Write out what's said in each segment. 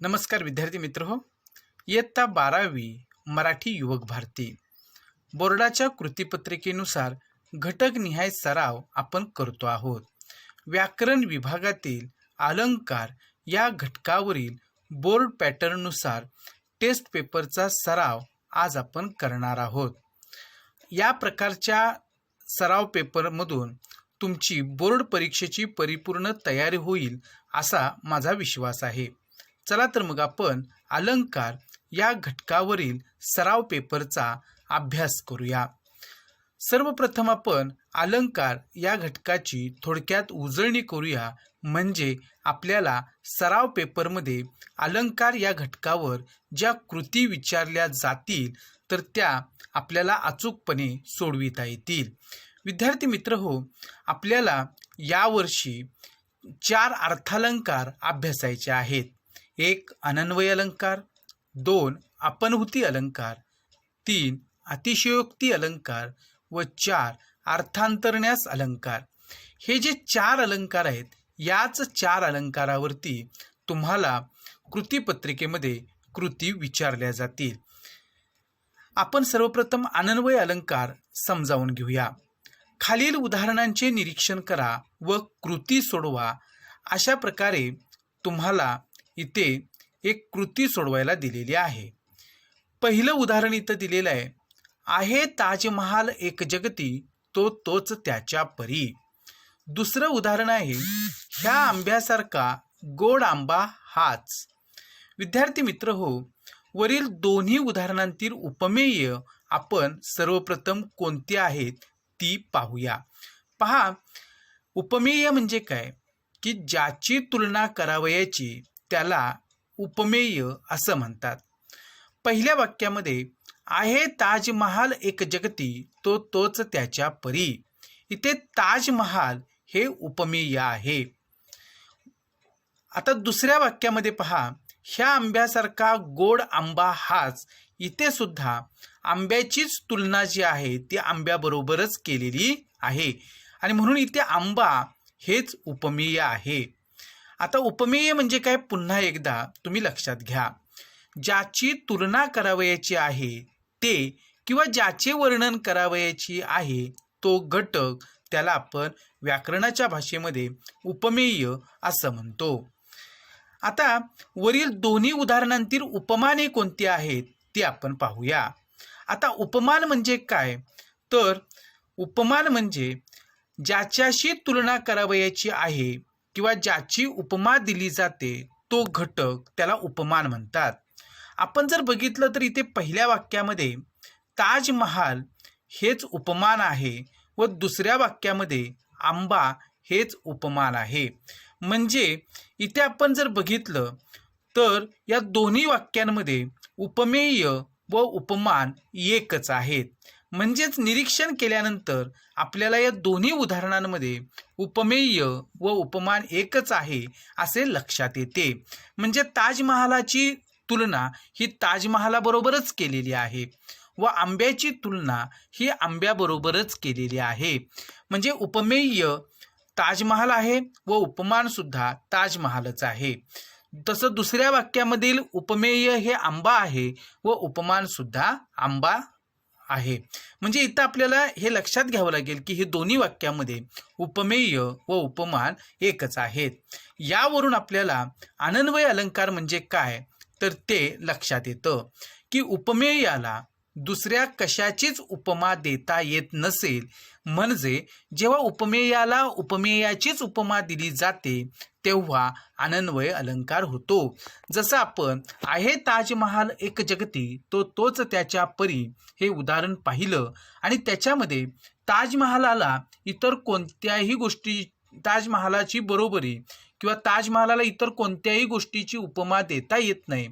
नमस्कार विद्यार्थी मित्र हो. इयत्ता 12वी मराठी युवक भारती बोर्डाच्या कृतीपत्रिकेनुसार घटकनिहाय सराव आपण करतो आहोत. व्याकरण विभागातील अलंकार या घटकावरील बोर्ड पॅटर्ननुसार टेस्ट पेपरचा सराव आज आपण करणार आहोत. या प्रकारच्या सराव पेपरमधून तुमची बोर्ड परीक्षेची परिपूर्ण तयारी होईल असा माझा विश्वास आहे. चला तर मग आपण अलंकार या घटकावरील सराव पेपरचा अभ्यास करूया. सर्वप्रथम आपण अलंकार या घटकाची थोडक्यात उजळणी करूया, म्हणजे आपल्याला सराव पेपरमध्ये अलंकार या घटकावर ज्या कृती विचारल्या जातील तर त्या आपल्याला अचूकपणे सोडविता येतील. विद्यार्थी मित्र हो, आपल्याला यावर्षी 4 अर्थालंकार अभ्यासायचे आहेत. 1 अनन्वय अलंकार, 2 आपणहुती अलंकार, 3 अतिशयोक्ती अलंकार व 4 अर्थांतरन्यास अलंकार. हे जे 4 अलंकार आहेत, याच 4 अलंकारावरती तुम्हाला कृतीपत्रिकेमध्ये कृती विचारल्या जातील. आपण सर्वप्रथम अनन्वय अलंकार समजावून घेऊया. खालील उदाहरणांचे निरीक्षण करा व कृती सोडवा. अशा प्रकारे तुम्हाला इथे एक कृती सोडवायला दिलेली आहे. पहिलं उदाहरण इथं दिलेलं आहे ताजमहाल एक जगती तो तोच त्याच्या परी. दुसरं उदाहरण आहे ह्या आंब्यासारखा गोड आंबा हाच. विद्यार्थी मित्र हो, वरील दोन्ही उदाहरणांतील उपमेय आपण सर्वप्रथम कोणती आहेत ती पाहूया. पहा, उपमेय म्हणजे काय की ज्याची तुलना करावयाची त्याला उपमेय असं म्हणतात. पहिल्या वाक्यामध्ये आहे ताजमहाल एक जगती तो तोच त्याच्या परी. इथे ताजमहाल हे उपमेय आहे. आता दुसऱ्या वाक्यामध्ये पहा, ह्या आंब्यासारखा गोड आंबा हाच. इथे सुद्धा आंब्याचीच तुलना जी आहे ती आंब्याबरोबरच केलेली आहे आणि म्हणून इथे आंबा हेच उपमेय आहे. आता उपमेय म्हणजे काय, पुन्हा एकदा तुम्ही लक्षात घ्या. ज्याची तुलना करावयाची आहे ते किंवा ज्याचे वर्णन करावयाची आहे तो घटक, त्याला आपण व्याकरणाच्या भाषेमध्ये उपमेय असं म्हणतो. आता वरील दोन्ही उदाहरणांतील उपमाने कोणती आहेत ती आपण पाहूया. आता उपमान म्हणजे काय, तर उपमान म्हणजे ज्याच्याशी तुलना करावयाची आहे किंवा ज्याची उपमा दिली जाते तो घटक, त्याला उपमान म्हणतात. आपण जर बघितलं तर इथे पहिल्या वाक्यामध्ये ताजमहाल हेच उपमान आहे व दुसऱ्या वाक्यामध्ये आंबा हेच उपमान आहे. म्हणजे इथे आपण जर बघितलं तर या दोन्ही वाक्यांमध्ये उपमेय व उपमान एकच आहेत. म्हणजेच निरीक्षण केल्यानंतर आपल्याला या दोन्ही उदाहरणांमध्ये उपमेय व उपमान एकच आहे असे लक्षात येते. म्हणजे ताजमहालाची तुलना ही ताजमहालाबरोबरच केलेली आहे व आंब्याची तुलना ही आंब्याबरोबरच केलेली आहे. म्हणजे उपमेय ताजमहाल आहे व उपमान सुद्धा ताजमहालच आहे. तसं दुसऱ्या वाक्यामधील उपमेय हे आंबा आहे व उपमान सुद्धा आंबा आहे. म्हणजे इथं आपल्याला हे लक्षात घ्यावं लागेल की हे दोन्ही वाक्यामध्ये उपमेय व उपमान एकच आहेत. यावरून आपल्याला अनन्वय अलंकार म्हणजे काय तर ते लक्षात येतं की उपमेयाला दुसऱ्या कशाचीच उपमा देता येत नसेल, म्हणजे जेव्हा उपमेयाला उपमेयाचीच उपमा दिली जाते तेव्हा अनन्वय अलंकार होतो. जसं आपण आहे ताजमहाल एक जगती तो तोच त्याच्या परी हे उदाहरण पाहिलं आणि त्याच्यामध्ये ताजमहालाला इतर कोणत्याही गोष्टी, ताजमहालाची बरोबरी किंवा ताजमहालाला इतर कोणत्याही गोष्टीची उपमा देता येत नाही.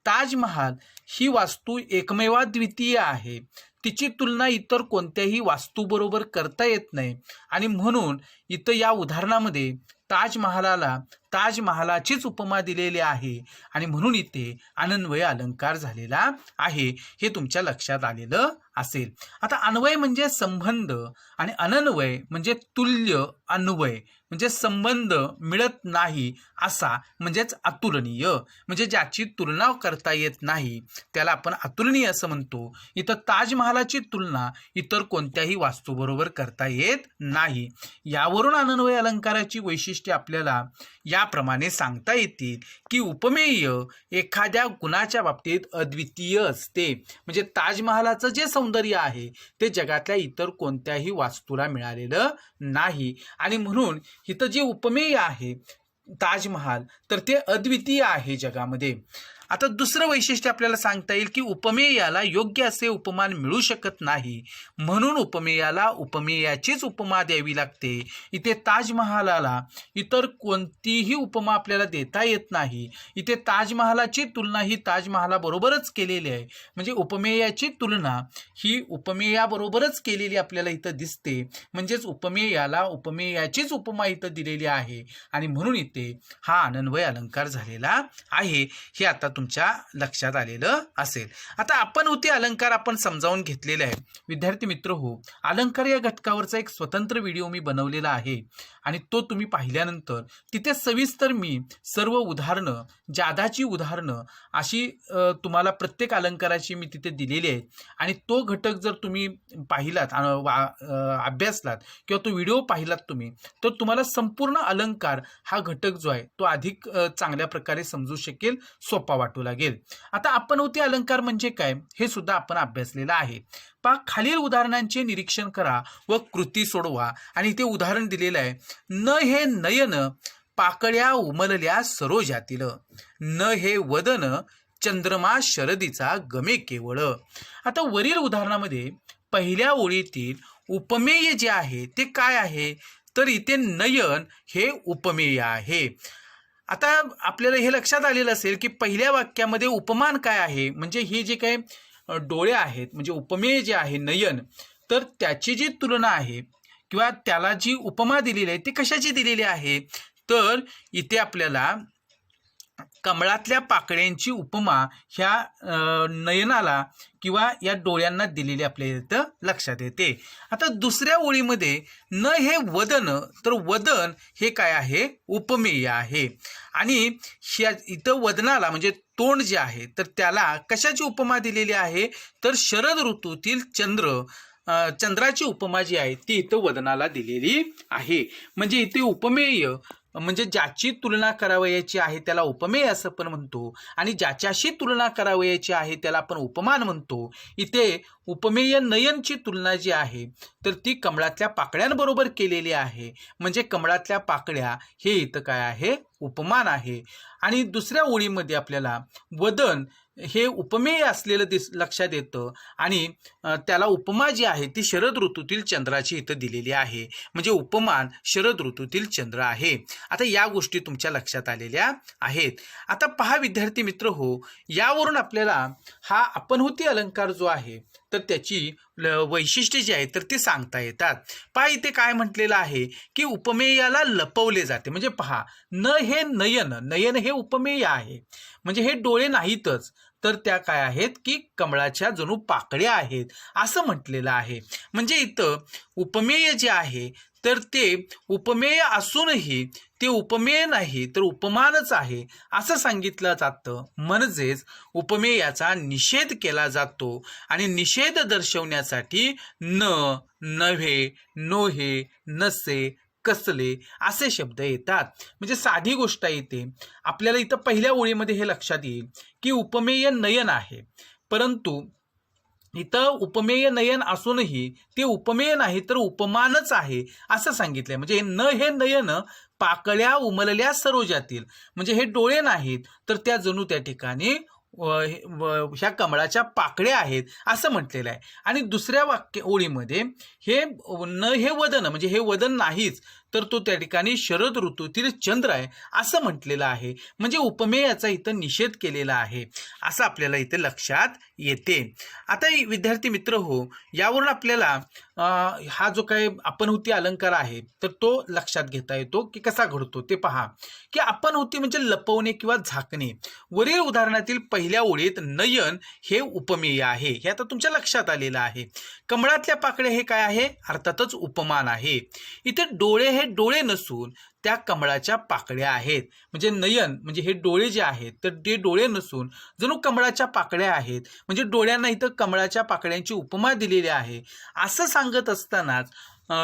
ताजमहाल ही वास्तू एकमेवाद्वितीय आहे, तिची तुलना इतर कोणत्याही वास्तूबरोबर करता येत नाही आणि म्हणून इथं या उदाहरणामध्ये ताजमहालाला ताजमहालाचीच उपमा दिलेली आहे आणि म्हणून इथे अनन्वय अलंकार झालेला आहे. हे तुमच्या लक्षात आलेलं असेल. आता अन्वय म्हणजे संबंध आणि अनन्वय म्हणजे तुल्य अन्वय म्हणजे संबंध मिळत नाही असा, म्हणजेच अतुलनीय, म्हणजे ज्याची तुलना करता येत नाही त्याला आपण अतुलनीय असं म्हणतो. इथं ताजमहालाची तुलना इतर कोणत्याही वास्तूबरोबर करता येत नाही. यावरून अन्वय अलंकाराची वैशिष्ट्ये आपल्याला याप्रमाणे सांगता येतील की उपमेय एखाद्या गुणाच्या बाबतीत अद्वितीय असते, म्हणजे ताजमहालाचं जे सौंदर्य आहे ते जगातल्या इतर कोणत्याही वास्तूला मिळालेलं नाही, आणि म्हणून इथं जे उपमेय आहे ताजमहाल तर ते अद्वितीय आहे जगामध्ये. आता दुसरं वैशिष्ट्य आपल्याला सांगता येईल की उपमेयाला योग्य असे उपमान मिळू शकत नाही, म्हणून उपमेयाला उपमेयाचीच उपमा द्यावी लागते. इथे ताजमहालाला इतर कोणतीही उपमा आपल्याला देता येत नाही. इथे ताजमहालाची तुलना ही ताजमहालाबरोबरच केलेली आहे, म्हणजे उपमेयाची तुलना ही उपमेयाबरोबरच केलेली आपल्याला इथं दिसते, म्हणजेच उपमेयाला उपमेयाचीच उपमा इथं दिलेली आहे, आणि म्हणून इथे हा अन्वय अलंकार झालेला आहे. हे आता तुमच्या लक्षात आलेलं असेल. आता आपणहुती अलंकार आपण समजावून घेतलेला आहे. विद्यार्थी मित्र हो, अलंकार या घटकावरचा एक स्वतंत्र व्हिडिओ मी बनवलेला आहे, आणि तो तुम्ही पाहिल्यानंतर तिथे सविस्तर मी सर्व उदाहरणं, जादाची उदाहरणं अशी तुम्हाला प्रत्येक अलंकाराची मी तिथे दिलेली आहे, आणि तो घटक जर तुम्ही पाहिलात, अभ्यासलात किंवा तो व्हिडिओ पाहिलात तुम्ही, तर तुम्हाला संपूर्ण अलंकार हा घटक जो आहे तो अधिक चांगल्या प्रकारे समजू शकेल, सोपा वाटू लागेल. आता आपणहुती अलंकार म्हणजे काय हे सुद्धा आपण अभ्यासलेलं आहे. खालील उदाहरणांचे निरीक्षण करा व कृती सोडवा, आणि ते उदाहरण दिलेलं आहे. न हे नयन पाकळ्या उमलल्या सरोजातील, न हे वदन चंद्रमा शरदीचा गमे केवळ. आता वरील उदाहरणामध्ये पहिल्या ओळीतील उपमेय जे आहे ते काय आहे, तर इथे नयन हे उपमेय आहे. आता आपल्याला हे लक्षात आलेलं असेल की पहिल्या वाक्यामध्ये उपमान काय आहे, म्हणजे हे जे काही डोळे आहेत, म्हणजे उपमेय जे आहे नयन, तर त्याची जी तुलना आहे किंवा त्याला जी उपमा दिलेली आहे ती कशाची दिलेली आहे, तर इथे आपल्याला कमळातल्या पाकळ्यांची उपमा ह्या नयनाला किंवा या डोळ्यांना दिलेली आपल्या इथं लक्षात येते. आता दुसऱ्या ओळीमध्ये न हे वदन, तर वदन हे काय आहे, उपमेय आहे, आणि इथं वदनाला म्हणजे तोंड जे आहे तर त्याला कशाची उपमा दिलेली आहे, तर शरद ऋतूतील चंद्राची उपमा जी आहे ती इथं वदनाला दिलेली आहे. म्हणजे इथे उपमेय म्हणजे ज्याची तुलना करावयाची आहे त्याला उपमेय असं पण म्हणतो, आणि ज्याच्याशी तुलना करावयाची आहे त्याला आपण उपमान म्हणतो. इथे उपमेय नयनची तुलना जी आहे तर ती कमळातल्या पाकळ्यांबरोबर केलेली आहे, म्हणजे कमळातल्या पाकळ्या हे इथं काय आहे, उपमान आहे. आणि दुसऱ्या ओळीमध्ये आपल्याला वदन हे उपमेय असलेलं लक्षात येतं, आणि त्याला उपमा जी आहे ती शरद ऋतूतील चंद्राची इथं दिलेली आहे, म्हणजे उपमान शरद ऋतूतील चंद्र आहे. आता या गोष्टी तुमच्या लक्षात आलेल्या आहेत. आता पहा विद्यार्थी मित्र हो, यावरून आपल्याला हा आपणहुती अलंकार जो आहे तर त्याची वैशिष्ट्ये जी आहेत तर ती सांगता येतात. पहा इथे काय म्हटलेलं आहे की उपमेयाला लपवले जाते, म्हणजे पहा न हे नयन, नयन हे उपमेय आहे, म्हणजे हे डोळे नाहीतच, तर त्या काय आहेत की कमळाच्या जणू पाकळ्या आहेत असं म्हटलेलं आहे. म्हणजे इथं उपमेय जे आहे तर ते उपमेय असूनही ते उपमेय नाही तर उपमानच आहे असं सांगितलं जातं, म्हणजेच उपमेयाचा निषेध केला जातो, आणि निषेध दर्शवण्यासाठी न, नव्हे, नोहे, नसे, कसले असे शब्द येतात. म्हणजे साधी गोष्ट येते आपल्याला इथं पहिल्या ओळीमध्ये हे लक्षात येईल की उपमेय नयन आहे, परंतु इथं उपमेय नयन असूनही ते उपमेय नाही तर उपमानच आहे असं सांगितलंय. म्हणजे न हे नयन पाकळ्या उमलल्या सरोजातील, म्हणजे हे डोळे नाहीत तर त्या जणू त्या ठिकाणी ह्या कमळाच्या पाकळ्या आहेत असं म्हटलेलं आहे. आणि दुसऱ्या ओळीमध्ये हे न हे वदन, म्हणजे हे वदन नाहीच तर तो त्या ठिकाणी शरद ऋतूतील चंद्र आहे असं म्हटलेलं आहे, म्हणजे उपमेयाचा इथं निषेध केलेला आहे असं आपल्याला इथे लक्षात येते. आता विद्यार्थी मित्र हो, यावरून आपल्याला हा जो काही आपणहुती अलंकार आहे तर तो लक्षात घेता येतो की कसा घडतो ते पहा. की आपणहुती म्हणजे लपवणे किंवा झाकणे. वरील उदाहरणातील पहिल्या ओळीत नयन हे उपमेय आहे, हे आता तुमच्या लक्षात आलेलं आहे. कमळातल्या पाकळ्या हे काय आहे, अर्थातच उपमान आहे. इथे डोळे हे डोळे नसून त्या कमळाच्या पाकळ्या आहेत. म्हणजे नयन म्हणजे हे डोळे जे आहेत तर ते डोळे नसून जणू कमळाच्या पाकळ्या आहेत. म्हणजे डोळ्यांना इथं कमळाच्या पाकळ्यांची उपमा दिलेली आहे. असं सांगत असतानाच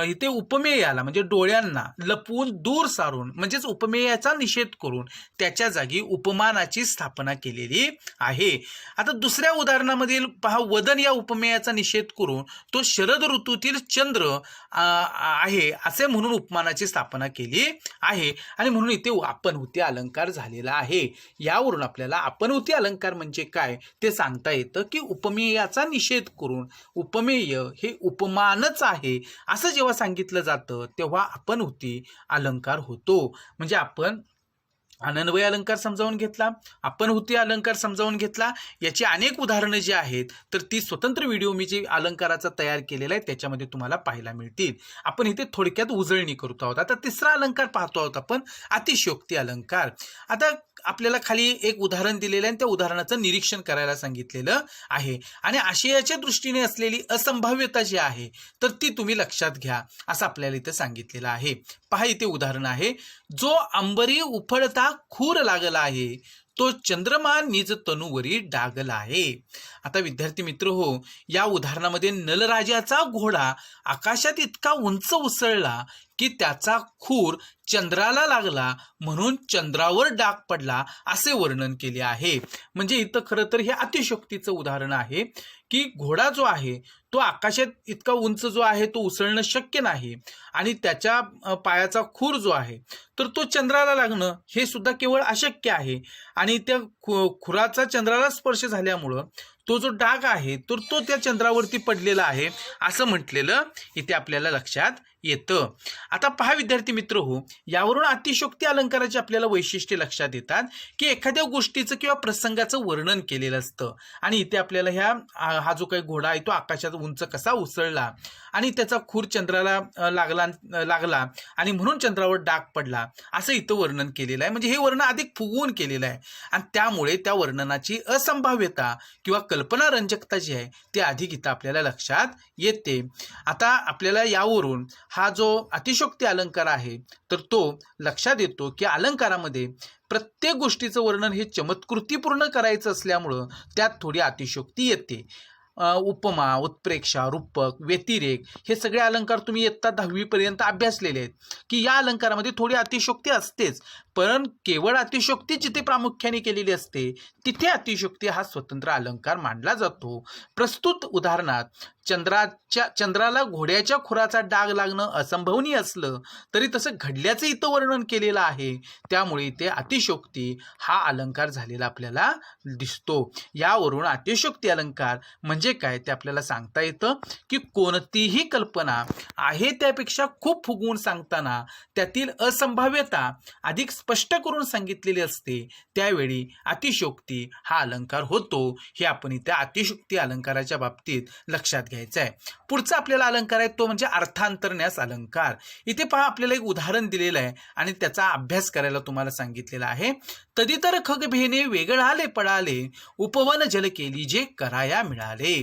इथे उपमेयाला म्हणजे डोळ्यांना लपवून दूर सारून म्हणजेच उपमेयाचा निषेध करून त्याच्या जागी उपमानाची स्थापना केलेली आहे. आता दुसऱ्या उदाहरणामधील पहा, वदन या उपमेयाचा निषेध करून तो शरद ऋतूतील चंद्र आहे असे म्हणून उपमानाची स्थापना केली आहे. आणि म्हणून इथे आपणहुती अलंकार झालेला आहे. यावरून आपल्याला आपणहुती अलंकार म्हणजे काय ते सांगता येतं की उपमेयाचा निषेध करून उपमेय हे उपमानच आहे असं जेव्हा सांगितलं जातं तेव्हा आपणहुती अलंकार होतो. म्हणजे आपण अनन्वय अलंकार समजावून घेतला, आपणहुती अलंकार समजावून घेतला. याची अनेक उदाहरणं जी आहेत तर ती स्वतंत्र व्हिडिओ मी जे अलंकाराचा तयार केलेला आहे त्याच्यामध्ये तुम्हाला पाहायला मिळतील. आपण इथे थोडक्यात उजळणी करतो आहोत. आता तिसरा अलंकार पाहतो आहोत आपण, अतिशयोक्ती अलंकार. आता आपल्याला खाली एक उदाहरण दिलेलं आहे आणि त्या उदाहरणाचं निरीक्षण करायला सांगितलेलं आहे आणि आशयाच्या दृष्टीने असलेली असंभाव्यता जी आहे तर ती तुम्ही लक्षात घ्या असं आपल्याला इथे सांगितलेलं आहे. पहा इथे उदाहरण आहे, जो अंबरी उफळता खूर लागला आहे तो चंद्रमा निज तनुवरी डागला आहे. आता विद्यार्थी मित्र हो, या उदाहरणामध्ये नलराजाचा घोडा आकाशात इतका उंच उसळला की त्याचा खूर चंद्राला लागला म्हणून चंद्रावर डाग पडला असे वर्णन केले आहे. म्हणजे इथं खरं तर हे अतिशयोक्तीचं उदाहरण आहे की घोडा जो आहे तो आकाशात इतका उंच जो आहे तो उसळणं शक्य नाही आणि त्याच्या पायाचा खूर जो आहे तर तो चंद्राला लागणं हे सुद्धा केवळ अशक्य आहे. आणि त्या खुराचा चंद्राला स्पर्श झाल्यामुळं तो जो डाग आहे तर तो त्या चंद्रावरती पडलेला आहे असं म्हटलेलं इथे आपल्याला लक्षात येतं. आता पहा विद्यार्थी मित्र हो, यावरून अतिशयोक्ती अलंकाराची आपल्याला वैशिष्ट्ये लक्षात येतात की एखाद्या गोष्टीचं किंवा प्रसंगाचं वर्णन केलेलं असतं आणि इथे आपल्याला हा जो काही घोडा आहे तो आकाशात उंच कसा उसळला आणि त्याचा खूर चंद्राला लागला आणि म्हणून चंद्रावर डाग पडला असं इथं वर्णन केलेलं आहे. म्हणजे हे वर्णन अधिक फुगवून केलेलं आहे आणि त्यामुळे त्या वर्णनाची असंभाव्यता किंवा कल्पनारंजकता जी आहे ती अधिक इथं आपल्याला लक्षात येते. आता आपल्याला यावरून हा जो अतिशयोक्ती अलंकार आहे तर तो लक्षात येतो की अलंकारामध्ये प्रत्येक गोष्टीचं वर्णन हे चमत्कृतीपूर्ण करायचं असल्यामुळं त्यात थोडी अतिशयोक्ती येते. उपमा, उत्प्रेक्षा, रूपक, व्यतिरेक हे सगळे अलंकार तुम्ही इयत्ता 10वी पर्यंत अभ्यासलेले आहेत की या अलंकारामध्ये थोडी अतिशयोक्ती असतेच. पण केवळ अतिशयोक्ती जिथे प्रामुख्याने केलेली असते तिथे अतिशयोक्ती हा स्वतंत्र अलंकार मानला जातो. प्रस्तुत उदाहरणात चंद्राला घोड्याच्या खुराचा डाग लागणं असंभवनीय असलं तरी तसं घडल्याचं इथं वर्णन केलेलं आहे. त्यामुळे इथे अतिशयोक्ती हा अलंकार झालेला आपल्याला दिसतो. यावरून अतिशयोक्ती अलंकार म्हणजे काय ते आपल्याला सांगता येतं की कोणतीही कल्पना आहे त्यापेक्षा खूप फुगवून सांगताना त्यातील असंभाव्यता अधिक स्पष्ट करून सांगितलेली असते, त्यावेळी अतिशयोक्ती हा अलंकार होतो. हे आपण इथे अतिशयोक्ती अलंकाराच्या बाबतीत लक्षात घ्यायचं आहे. पुढचा आपल्याला अलंकार आहे तो म्हणजे अर्थांतरन्यास अलंकार. इथे पहा आपल्याला एक उदाहरण दिलेलं आहे आणि त्याचा अभ्यास करायला तुम्हाला सांगितलेला आहे. तदितर खग भेने वेगळाले पडाले उपवन जल केली जे कराया मिळाले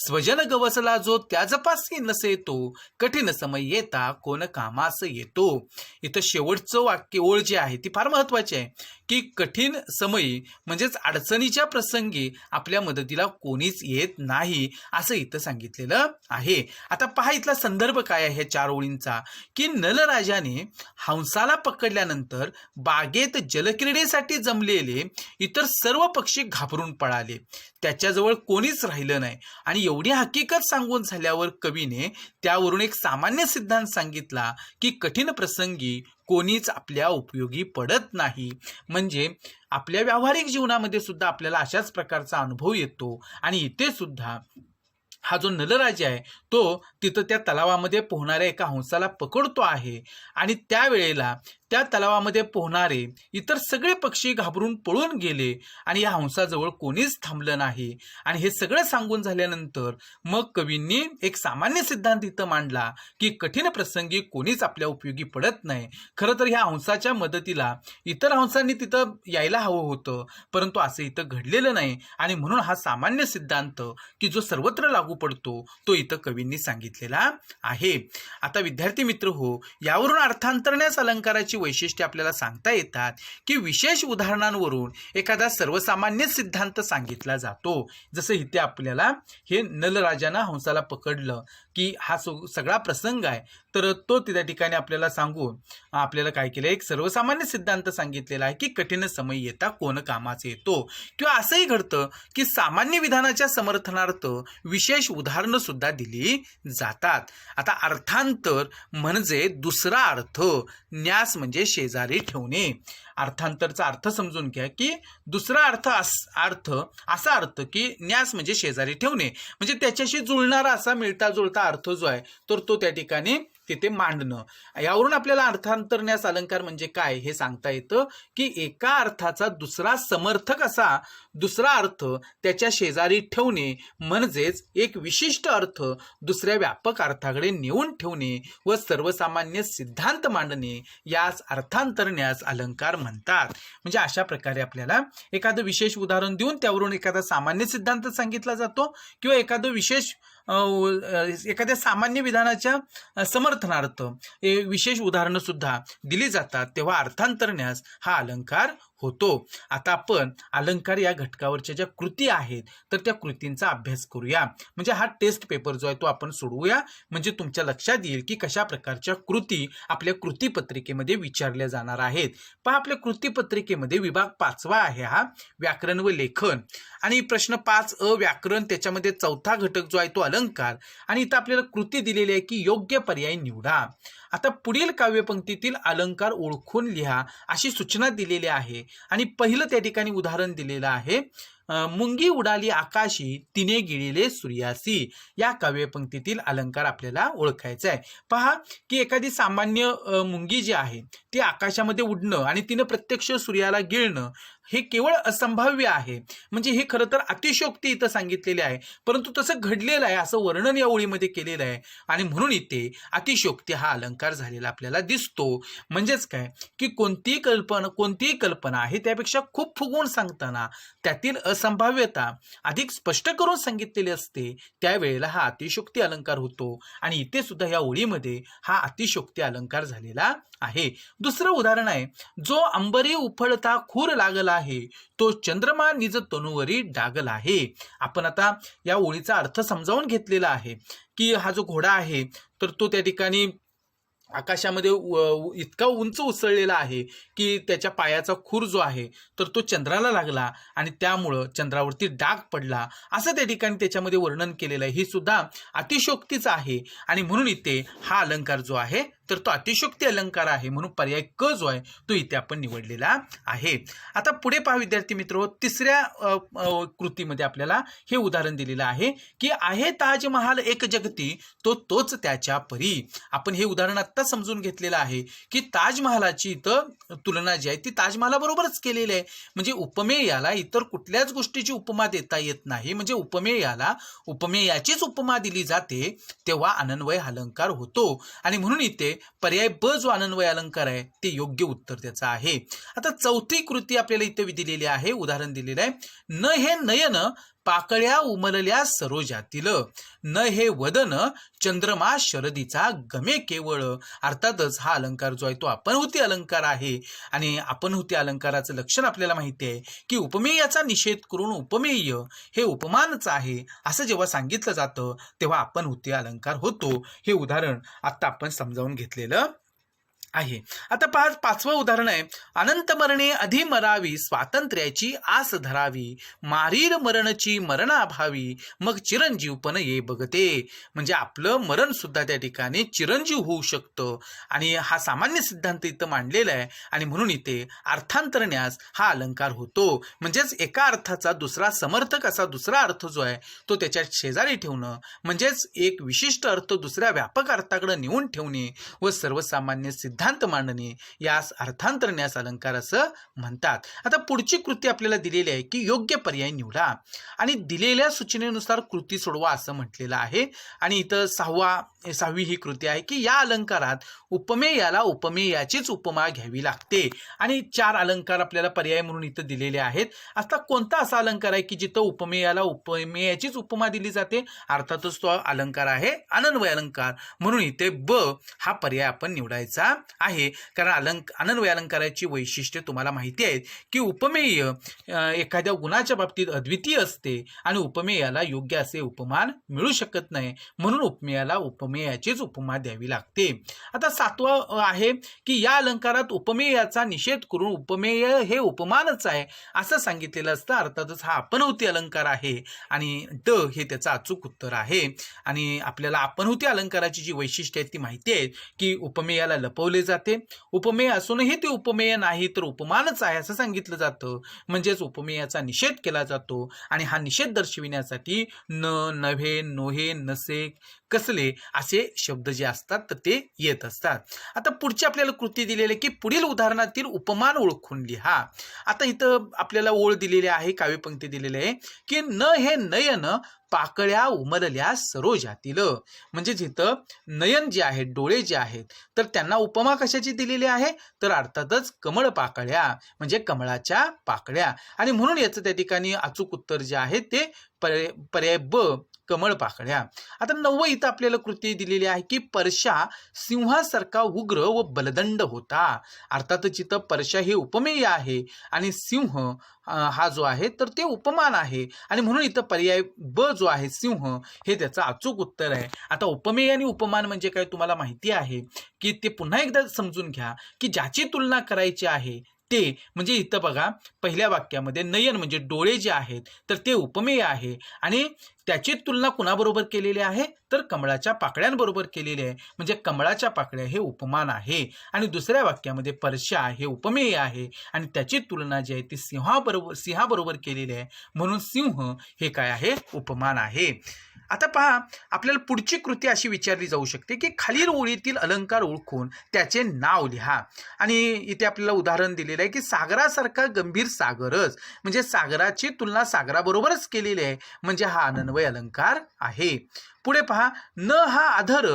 स्वजन गवसला जो त्याजपासी नसे तो कठीण समय येता कोण कामास येतो. इथं शेवटचं वाक्य ओळ जी आहे ती फार महत्वाची आहे की कठीण समयी म्हणजेच अडचणीच्या प्रसंगी आपल्या मदतीला कोणीच येत नाही असं इथं सांगितलेलं आहे. आता पहा इथला संदर्भ काय आहे ह्या 4 ओळींचा की नलराजाने हंसाला पकडल्यानंतर बागेत जलक्रीडेसाठी जमलेले इतर सर्व पक्षी घाबरून पळाले, त्याच्याजवळ कोणीच राहिलं नाही. आणि एवढी हकीकत सांगून झाल्यावर कवीने त्यावरून एक सामान्य सिद्धांत सांगितला की कठीण प्रसंगी कोणीच आपल्या उपयोगी पडत नाही. म्हणजे आपल्या व्यावहारिक जीवनामध्ये सुद्धा आपल्याला अशाच प्रकारचा अनुभव येतो. आणि इथे सुद्धा हा जो नलराजा आहे तो तिथं त्या तलावामध्ये पोहणाऱ्या एका हंसाला पकडतो आहे आणि त्यावेळेला त्या तलावामध्ये पोहणारे इतर सगळे पक्षी घाबरून पळून गेले आणि या हंसाजवळ कोणीच थांबलं नाही. आणि हे सगळं सांगून झाल्यानंतर मग कवींनी एक सामान्य सिद्धांत इथं मांडला की कठीण प्रसंगी कोणीच आपल्या उपयोगी पडत नाही. खरं तर ह्या हंसाच्या मदतीला इतर हंसांनी तिथं यायला हवं होतं, परंतु असं इथं घडलेलं नाही. आणि म्हणून हा सामान्य सिद्धांत की जो सर्वत्र लागू पडतो तो इथं कवींनी सांगितलेला आहे. आता विद्यार्थी मित्र हो, यावरून अर्थांतरण्यास अलंकाराची वैशिष्ट्ये आपल्याला सांगता येतात की विशेष उदाहरणांवरून एखादा सर्वसामान्य सिद्धांत सांगितला जातो. जसं इथे आपल्याला हे नलराजानं हंसाला पकडलं की हा सगळा प्रसंग आहे, तर तो त्या ठिकाणी आपल्याला सांगून आपल्याला काय केलं, एक सर्वसामान्य सिद्धांत सांगितलेला आहे की कठीण समय येता कोण कामाचा येतो. किंवा असंही घडतं की सामान्य विधानाच्या समर्थनार्थ विशेष उदाहरणं सुद्धा दिली जातात. आता अर्थांतर म्हणजे दुसरा अर्थ, न्यास म्हणजे शेजारी ठेवणे. अर्थांतरचा अर्थ समजून घ्या की दुसरा असा अर्थ की न्यास म्हणजे शेजारी ठेवणे, म्हणजे त्याच्याशी जुळणारा असा मिळता जुळता अर्थ जो आहे तर तो त्या ठिकाणी तिथे मांडणं. यावरून आपल्याला अर्थांतर न्यास अलंकार म्हणजे काय हे सांगता येतं की एका अर्थाचा दुसरा समर्थक असा दुसरा अर्थ त्याच्या शेजारी ठेवणे, म्हणजेच एक विशिष्ट अर्थ दुसऱ्या व्यापक अर्थाकडे नेऊन ठेवणे व सर्वसामान्य सिद्धांत मांडणे यास अर्थांतर न्यास अलंकार म्हणतात. म्हणजे अशा प्रकारे आपल्याला एखादं विशेष उदाहरण देऊन त्यावरून एखादा सामान्य सिद्धांत सांगितला जातो किंवा एखादं विशेष एखाद्या सामान्य विधानाच्या समर्थनार्थ विशेष उदाहरणं सुद्धा दिली जातात, तेव्हा अर्थांतर न्यास हा अलंकार होतो. आता आपण अलंकार या घटकावरच्या ज्या कृती आहेत तर त्या कृतींचा अभ्यास करूया. म्हणजे हा टेस्ट पेपर जो आहे तो आपण सोडवूया, म्हणजे तुमच्या लक्षात येईल की कशा प्रकारच्या कृती आपल्या कृतीपत्रिकेमध्ये विचारल्या जाणार आहेत. पहा, आपल्या कृतीपत्रिकेमध्ये विभाग 5वा आहे हा व्याकरण व लेखन, आणि प्रश्न 5 व्याकरण, त्याच्यामध्ये चौथा घटक जो आहे तो अलंकार, आणि इथं आपल्याला कृती दिलेली आहे की योग्य पर्याय निवडा. आता पुढील काव्यपंक्तीतील अलंकार ओळखून लिहा अशी सूचना दिलेली आहे. आणि पहिलं त्या ठिकाणी उदाहरण दिलेलं आहे, मुंगी उडाली आकाशी तिने गिळले सूर्यासी. या काव्यपंक्तीतील अलंकार आपल्याला ओळखायचा आहे. पहा की एखादी सामान्य मुंगी जी आहे ती आकाशामध्ये उडणं आणि तिनं प्रत्यक्ष सूर्याला गिळणं हे केवळ असंभाव्य आहे. म्हणजे हे खरं तर अतिशयोक्ती इथं सांगितलेली आहे, परंतु तसं घडलेलं आहे असं वर्णन या ओळीमध्ये केलेलं आहे. आणि म्हणून इथे अतिशयोक्ती हा अलंकार झालेला आपल्याला दिसतो. म्हणजेच काय की कोणतीही कल्पना आहे त्यापेक्षा खूप फुगवून सांगताना त्यातील असंभाव्यता अधिक स्पष्ट करून सांगितलेली असते, त्यावेळेला हा अतिशयोक्ती अलंकार होतो. आणि इथे सुद्धा या ओळीमध्ये हा अतिशयोक्ती अलंकार झालेला आहे. दुसरं उदाहरण आहे, जो अंबरी उफळता खूर लागला आहे तो चंद्रमा निज तनुवरी डागला आहे. आपण आता या ओळीचा अर्थ समजावून घेतलेला आहे की हा जो घोडा आहे तर तो त्या ठिकाणी आकाशामध्ये इतका उंच उसळलेला आहे की त्याच्या पायाचा खूर जो आहे तर तो चंद्राला लागला आणि त्यामुळं चंद्रावरती डाग पडला, असं त्या ठिकाणी त्याच्यामध्ये वर्णन केलेलं आहे. ही सुद्धा अतिशयोक्तीच आहे. आणि म्हणून इथे हा अलंकार जो आहे तर तो अतिशयोक्ती अलंकार आहे, म्हणून पर्याय क जो आहे तो इथे आपण निवडलेला आहे. आता पुढे पहा विद्यार्थी मित्र, तिसऱ्या कृतीमध्ये आपल्याला हे उदाहरण दिलेलं आहे की आहे ताजमहाल एक जगती तो तोच त्याच्या परी. आपण हे उदाहरण आता समजून घेतलेलं आहे की ताजमहालाची इथं तुलना जी आहे ती ताजमहालाबरोबरच केलेली आहे. म्हणजे उपमेयाला इतर कुठल्याच गोष्टीची उपमा देता येत नाही. म्हणजे उपमेयाला उपमेयाचीच उपमा दिली जाते तेव्हा अनन्वय अलंकार होतो. आणि म्हणून इथे पर्याय ब जो अनन्वय अलंकार आहे ते योग्य उत्तर त्याचं आहे. आता चौथी कृती आपल्याला इथे दिलेली आहे, उदाहरण दिलेलं आहे, न हे नयन पाकळ्या उमलल्या सरोजातील, न हे वदन चंद्रमा शरदीचा गमे केवळ. अर्थातच हा अलंकार जो आहे तो आपणहुती अलंकार आहे. आणि आपणहुती अलंकाराचं लक्षण आपल्याला माहिती आहे की उपमेयाचा निषेध करून उपमेय हे उपमानच आहे असं जेव्हा सांगितलं जातं तेव्हा आपणहुती अलंकार होतो. हे उदाहरण आता आपण समजावून घेतलेलं आहे. आता 5वं उदाहरण आहे, अनंत मरणे अधि मरावी स्वातंत्र्याची आस धरावी, मारीर मरणची मरणाभावी मग चिरंजीव पण ये बघते. म्हणजे आपलं मरण सुद्धा त्या ठिकाणी चिरंजीव होऊ शकतं. आणि हा सामान्य सिद्धांत इथं मांडलेला आहे. आणि म्हणून इथे अर्थांतर न्यास हा अलंकार होतो. म्हणजेच एका अर्थाचा दुसरा समर्थक असा दुसरा अर्थ जो आहे तो त्याच्या शेजारी ठेवणं, म्हणजेच एक विशिष्ट अर्थ दुसऱ्या व्यापक अर्थाकडे नेऊन ठेवणे व सर्वसामान्य सिद्धांत सिद्धांत मांडणे यास अर्थांतरण्यास अलंकार असं म्हणतात. आता पुढची कृती आपल्याला दिलेली आहे की योग्य पर्याय निवडा आणि दिलेल्या सूचनेनुसार कृती सोडवा असं म्हटलेलं आहे. आणि इथं सहावी ही कृती आहे की या अलंकारात उपमेयाला उपमेयाचीच उपमा घ्यावी लागते. आणि 4 अलंकार आपल्याला पर्याय म्हणून इथं दिलेले आहेत. आता कोणता असा अलंकार आहे की जिथं उपमेयाला उपमेयाचीच उपमा दिली जाते? अर्थातच तो अलंकार आहे अनन्वय अलंकार. म्हणून इथे ब हा पर्याय आपण निवडायचा आहे. कारण अनन्वय अलंकाराची वैशिष्ट्ये तुम्हाला माहिती आहेत की उपमेय एखाद्या गुणाच्या बाबतीत अद्वितीय असते आणि उपमेयाला योग्य असे उपमान मिळू शकत नाही. म्हणून उपमेयाला उपमेयाचीच उपमा द्यावी लागते. आता 7वं आहे की या अलंकारात उपमेयाचा निषेध करून उपमेय हे उपमानच आहे असं सांगितलेलं असतं. अर्थातच हा आपणहुती अलंकार आहे आणि ड हे त्याचं अचूक उत्तर आहे. आणि आपल्याला आपणहुती अलंकाराची जी वैशिष्ट्ये आहेत ती माहिती आहे की उपमेयाला लपवले जाते, उपमेय असूनही ते उपमेय नाही तर उपमानच आहे असं सांगितलं जातं. म्हणजेच उपमेयाचा निषेध केला जातो आणि हा निषेध दर्शविण्यासाठी न, नव्हे, नोहे, नसे, कसले असे शब्द जे असतात तर ते येत असतात. आता पुढची आपल्याला कृती दिलेली आहे की पुढील उदाहरणातील उपमान ओळखून लिहा. आता इथं आपल्याला ओळ दिलेली आहे, काव्यपंक्ती दिलेली आहे की न हे नयन पाकळ्या उमलल्या सरोजातील. म्हणजे जिथं नयन जे आहेत, डोळे जे आहेत, तर त्यांना उपमा कशाची दिलेली आहे? तर अर्थातच कमळ पाकळ्या म्हणजे कमळाच्या पाकळ्या. आणि म्हणून याचं त्या ठिकाणी अचूक उत्तर जे आहे ते पर्याय ब कमळ पाकळ्या. आता 9वं इथं आपल्याला कृती दिलेली आहे की परशा सिंहासारखा उग्र व बलदंड होता. अर्थातच इथं परशा हे उपमेय आहे आणि सिंह हा जो आहे तर ते उपमान आहे. आणि म्हणून इथं पर्याय ब जो आहे सिंह हे त्याचं अचूक उत्तर आहे. आता उपमेय आणि उपमान म्हणजे काय तुम्हाला माहिती आहे की ते पुन्हा एकदा समजून घ्या की ज्याची तुलना करायची आहे ते म्हणजे इथं बघा पहिल्या वाक्यामध्ये नयन म्हणजे डोळे जे आहेत तर ते उपमेय आहे आणि त्याची तुलना कुणाबरोबर केलेली आहे तर कमळाच्या पाकळ्यांबरोबर केलेली आहे. म्हणजे कमळाच्या पाकळ्या हे उपमान आहे. आणि दुसऱ्या वाक्यामध्ये परशा हे उपमेय आहे आणि त्याची तुलना जी आहे ती सिंहाबरोबर केलेली आहे. म्हणून सिंह हे काय आहे? उपमान आहे. आता पहा आपल्याला पुढची कृती अशी विचारली जाऊ शकते की खालील ओळीतील अलंकार ओळखून त्याचे नाव लिहा. आणि इथे आपल्याला उदाहरण दिलेलं आहे की सागरासारखा गंभीर सागरच म्हणजे सागराची तुलना सागराबरोबरच केलेली आहे. म्हणजे हा अनन्वय अलंकार आहे. पुढे पहा न हा अधर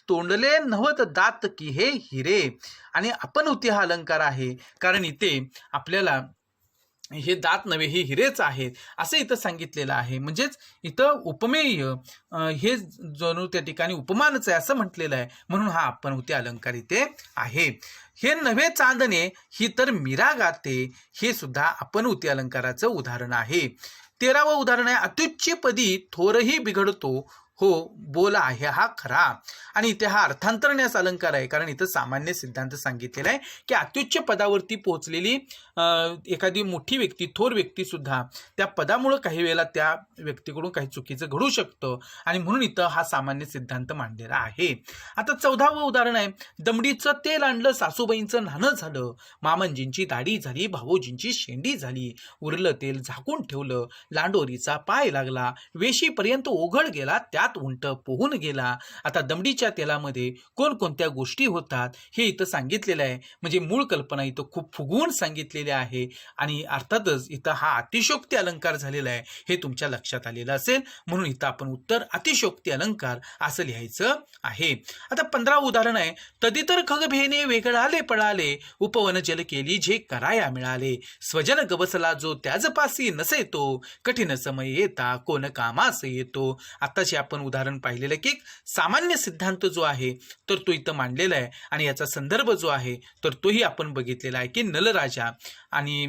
तोंडले नवत दात की हे हिरे. आणि आपणहुती हा अलंकार आहे कारण इथे आपल्याला हे दात नव्हे हे हिरेच आहेत असं इथं सांगितलेलं आहे. म्हणजेच इथं उपमेय हे जणू त्या ठिकाणी उपमानच आहे असं म्हटलेलं आहे. म्हणून हा आपणहुती अलंकार इथे आहे. हे नव्हे चांदणे ही तर मीरा गाते हे सुद्धा आपणहुती अलंकाराचं उदाहरण आहे. 13वं उदाहरण आहे अत्युच्च पदी थोरही बिघडतो हो बोला आहे हा खरा. आणि इथे हा अर्थांतरण्यास अलंकार आहे कारण इथं सामान्य सिद्धांत सांगितलेला आहे की अत्युच्च पदावरती पोहोचलेली एखादी मोठी व्यक्ती, थोर व्यक्ती सुद्धा त्या पदामुळे काही वेळेला त्या व्यक्तीकडून काही चुकीचं घडू शकतं आणि म्हणून इथं हा सामान्य सिद्धांत मांडलेला आहे. आता 14वं उदाहरण आहे दमडीचं तेल आणलं सासूबाईंचं नाणं झालं, मामंजींची दाढी झाली, भावोजींची शेंडी झाली, उरलं तेल झाकून ठेवलं, लांडोरीचा पाय लागला, वेशीपर्यंत ओघळ गेला त्यात उंट पोहून गेला. आता दमडीच्या तेलामध्ये कोणकोणत्या गोष्टी होतात हे इथं सांगितलेलं आहे. म्हणजे मूळ कल्पना इथं खूप फुगवून सांगितलेली आहे आणि अर्थातच इथं हा अतिशयोक्ती अलंकार झालेला आहे हे तुमच्या लक्षात आलेलं असेल. म्हणून इथं आपण उत्तर अतिशयोक्ती अलंकार असं लिहायचं आहे. आता 15 उदाहरण आहे तदितर खग भेने वेगळाले पळाले, उपवन जल केली जे कराया मिळाले, स्वजन गवसला जो त्याजपासी नसे तो, कठीण समय येता कोण कामास येतो. आताचे आपण उदाहरण पाहिलेलं की सामान्य सिद्धांत जो आहे तर तो इथं मांडलेला आहे आणि याचा संदर्भ जो आहे तर तोही आपण बघितलेला आहे की नलराजा आणि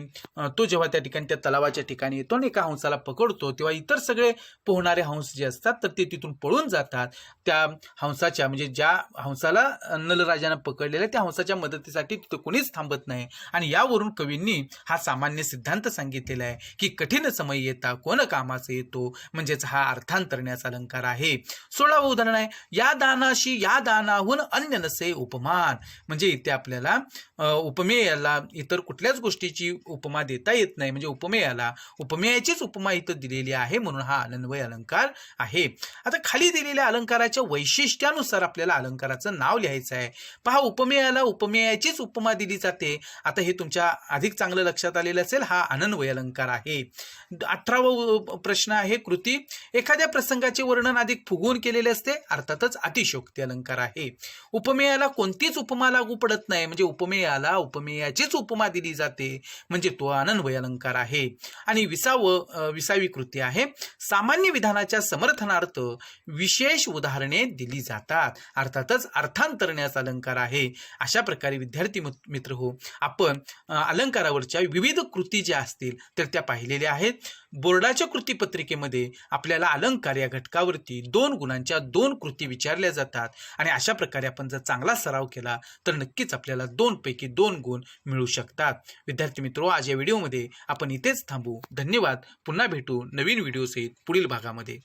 तो जेव्हा त्या ठिकाणी त्या तलावाच्या ठिकाणी येतो आणि एका हंसाला पकडतो तेव्हा इतर सगळे पोहणारे हंस जे असतात तर ते तिथून पळून जातात. त्या हंसाच्या म्हणजे ज्या हंसाला नलराजानं पकडलेलं त्या हंसाच्या मदतीसाठी तिथं कोणीच थांबत नाही आणि यावरून कवींनी हा सामान्य सिद्धांत सांगितलेला आहे की कठीण समय येता कोण कामाचा येतो. म्हणजेच हा अर्थांतरण्याचा अलंकार आहे. आहे. 16वं उदाहरण आहे, या दानाशी या दानाहून अन्य नसे उपमान. म्हणजे इथे आपल्याला उपमेयाला इतर कुठल्याच गोष्टीची उपमा देता येत नाही, म्हणजे उपमेयाला उपमेयाचीच उपमा इथं दिलेली आहे, म्हणून हा अनन्वय अलंकार आहे. आता खाली दिलेल्या अलंकाराच्या वैशिष्ट्यानुसार आपल्याला अलंकाराचं नाव लिहायचं आहे. पहा, उपमेयाला उपमेयाचीच उपमा दिली जाते. आता हे तुमच्या अधिक चांगलं लक्षात आलेलं असेल, हा अनन्वय अलंकार आहे. 18वा प्रश्न आहे, कृती. एखाद्या प्रसंगाचे वर्णन अधिक फुगवून केलेले असते, अर्थातच अतिशयोक्ती अलंकार आहे. उपमेयाला कोणतीच उपमा लागू पडत नाही, म्हणजे उपमेयाला उपमेयाचीच उपमा दिली जाते, म्हणजे तो अनन्वय अलंकार आहे. आणि 20वी कृती आहे, सामान्य विधानाच्या समर्थनार्थ विशेष उदाहरणे दिली जातात, अर्थातच अर्थांतरण्याचा अलंकार आहे. अशा प्रकारे विद्यार्थी मित्र हो, आपण अलंकारावरच्या विविध कृती ज्या असतील तर त्या पाहिलेल्या आहेत. बोर्डाच्या कृतीपत्रिकेमध्ये आपल्याला अलंकार या घटकावरती 2 गुणांच्या 2 कृती विचारल्या जातात, आणि अशा प्रकारे आपण जर चांगला सराव केला तर नक्कीच आपल्याला 2 पैकी 2 गुण मिळू शकतात. विद्यार्थी मित्रो, आज या व्हिडिओमध्ये आपण इथेच थांबू. धन्यवाद. पुन्हा भेटू नवीन व्हिडिओसहित पुढील भागामध्ये.